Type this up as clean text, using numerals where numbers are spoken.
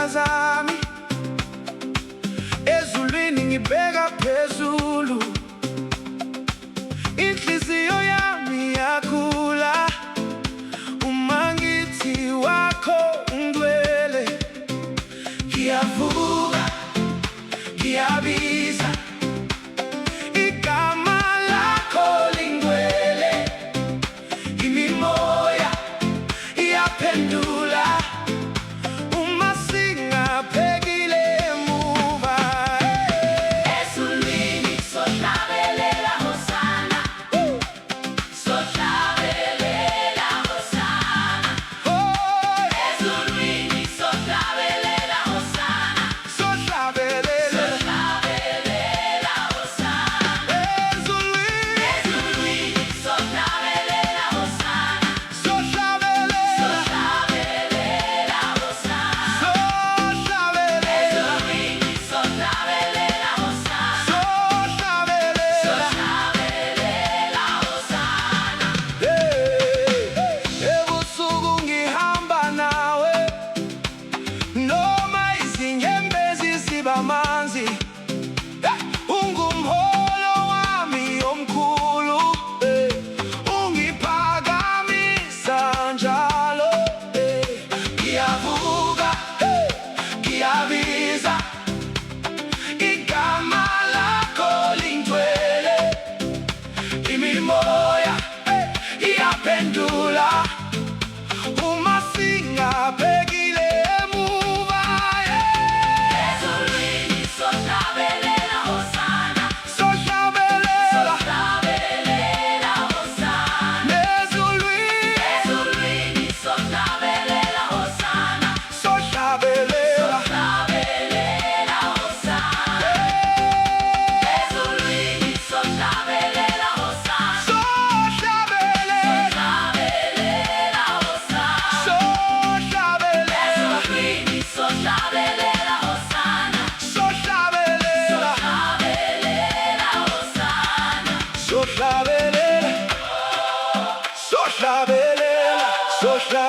zami ezulwini ngibeka phezulu. Inhliziyo yami yakhula uma ngithi wakho ungcwele. Ngiyavuka, ngiyabiza igama lakho lingcwele. Imimoya iyaphendula uma singaphekile emuva. Ezulwini sohlabelela hosana, sohlabelela hosana. Ezulwini sohlabelela hosana, Sohlabelela, sohlabelela hosana. ezulwini Ezulwini sohlabelela hosana, sohlabelela, sohlabelela hosana. sohlabelela, Ezulwini sohlabelela hosana, sohlabelela. sohlabelela hosana. Ebusuku ngihamba nawe noma izinyembezi zibamanzi. Ungumholo wami omkhulu, ungiphakamisa njalo. Ngiyavuka, ngiyabiza igama lakho lingcwele. Imimoya iyaphendula uma singaphekile emuva. Ezulwini sohlabelela hosana, Sohlabelela, sohlabelela hosana. ezulwini Ezulwini sohlabelela hosana, sohlabelela, sohlabelela hosana. Ezulwini sohlabelela hosana, sohlabelela, sohlabelela hosana. sohlabelela, Ezulwini sohlabelela hosana, sohlabelela, sohlabelela hosana. sohlabelela, sohlabelela, sohlabelela.